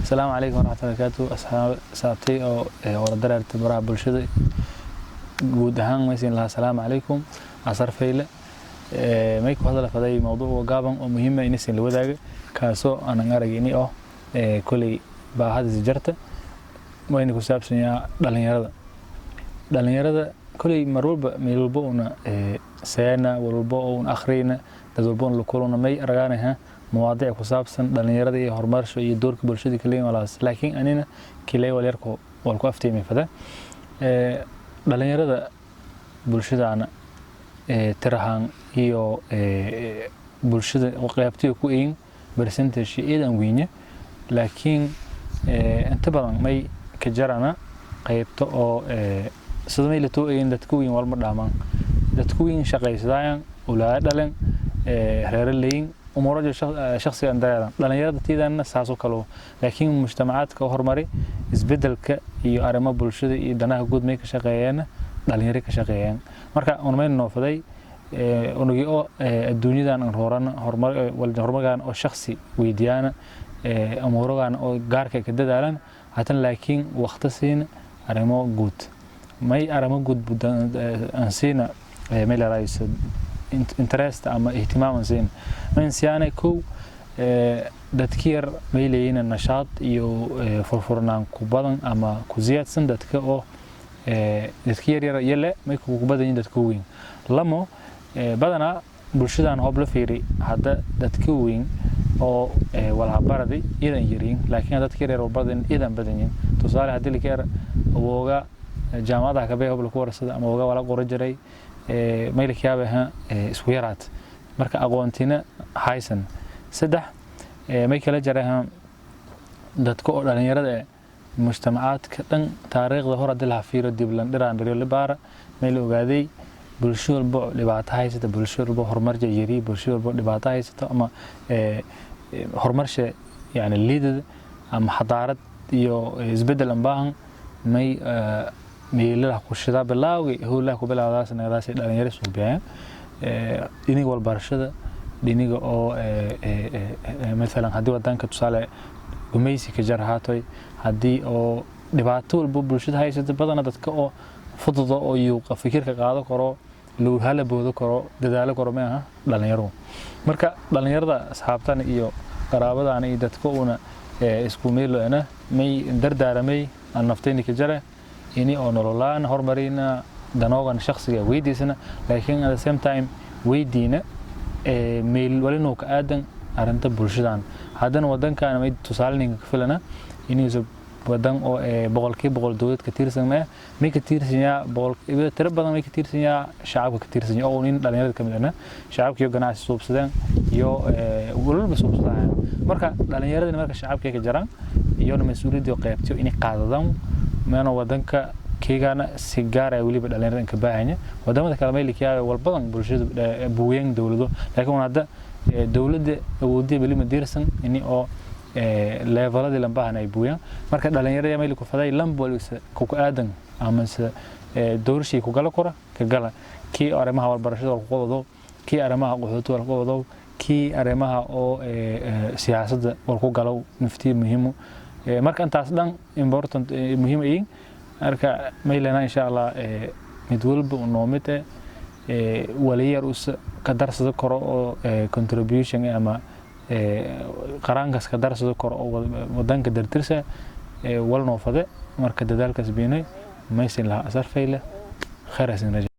السلام عليكم ورحمة الله وبركاته أصحابتي أو وردر ارتبارات بلشدة جود هان ميسين لها السلام عليكم عصر فيلة مايكو هذا لفدي موضوع وقابن ومهمة إنسين لوداعي كاسو أنا نعرجيني كل بعهد زجرته ما إنكو سابسني دالين يرد كل ميلبونا سينا والبون آخرين تدربون لكلنا مي رجعناها مواضيع كسابسن دالنيرادي هرمارش يدورك بلشدي كلين ولاس لكن أنينا كلي وليركو والكو أفتيمي فده دالنيرادا بلشدة أنا ترهان هيو بلشدة وقيابتي كوين برسنتج إيدا وينه لكن انتبهوا مي كجرنا قيبته أو صدمي لتو إين دتكوين والمردمان دتكوين شقي سدايان ولا دالن هرير اللين ومراجع شخصي عندنا دالنيرada tiidana saaso kale laakiin mujtamacaadka horumari isbedelka iyo arrimo bulshada iyo danaha guud may ka shaqeeyeen dhalinyaro ka shaqeeyeen marka unmeen noofaday unugi oo adduunyadan horumargan oo shakhsi weydiyana amuragan oo gaarka ka dadaalan hatan laakiin waqti siin arrimo guud may arrimo guud ansiina may la raayso interest ama ihtimaam siin من سيانة كو دتكير ميلين النشاط يو فرفرنان كوبادن أما كوزيات سن دتك أو دتكير يلا ما يكو كوبادن دتكوين لما بدنا برشدان هبل فيري هذا دتكوين أو ولا بردي إذا يرين لكن دتكير يربادن إذا بدنين تصار هذي الكير ووجا جامعة كبيه هبل كورس أما ووجا ولا قرجري ميلك يابها سويرات marka aqoontina haysan saddex may kala jarahan dadka oo dhalinyarada mujtamacaadka dhan taariikhda hore hadii la fiiro dib lan dhiraan dhiro libaara may la ogaaday bulsho walba dhibaato haysata bulsho walba horumar jeeyiri bulsho walba dhibaato haysata ama horumarsha yani liidad ama xadaarad iyo isbedel baahan may meelaha ku shida bilaaway howlaha ku bilaawdaas nagadaas dhalinyaro soo bixiyaan diniga walbarashada diniga oo مثلا hadii wadanka tusaale gumaysi ka jar haatay hadii oo dhibaato walba bulshada haysata badan dadka oo fudud oo iyo fikirka qaado karo loo halaboodo karo dadaalo karo ma aha dhalinyaro marka dhalinyarada asxaabtan iyo qaraabadaan iyo dadka una isku meelana may dardaaramay aan naftayni ka jara ini oo nololaan horumarina danoogan shakhsiga weydiisana laakiin at the same time weydiina meel walino ka aadan arinta bulshadan haddana wadankan ay tusaalninka filana inuu wadan oo boqolkiiba dawlad ka tirsan ma ka tirsan boqolkiiba tiro badan ma ka tirsan shacabka ka tirsan oo nin dhalinyarada kamid ah shacabka iyo ganacsi suubsadeen iyo walba suubsadaan marka dhalinyarada marka shacabka ka jaraan iyo mas'uuliyadda qaybtiyo in qaadadaan meena wadanka كيغانا سيجارة ولي بدالين إنك باهنيا ودامه كلامي اللي كيا والبضن برشة بوين دولده لكن هذا دولة ودي بلي مديرسن إني أو ليفلا دي لمبه أنا يبويا مركز دالين يريا ميلك فداي لمب وليس كوك آدم أمس دورشي كوكالا كورا كجالا كي أرمها والبرشة والقوضو كي أرمها قحوت والقوضو كي أرمها أو سياسة والقوجالو نفتي مهمه مركز أنت أصلاً important مهم إيه marka meelana insha Allah mid walba oo noomite waliyar ka darsado karo oo contribution ama qarankas ka darsado karo oo wadanka dartirsa wal noofade marka dadaalkaas beenay maysin la asar fayle kharasin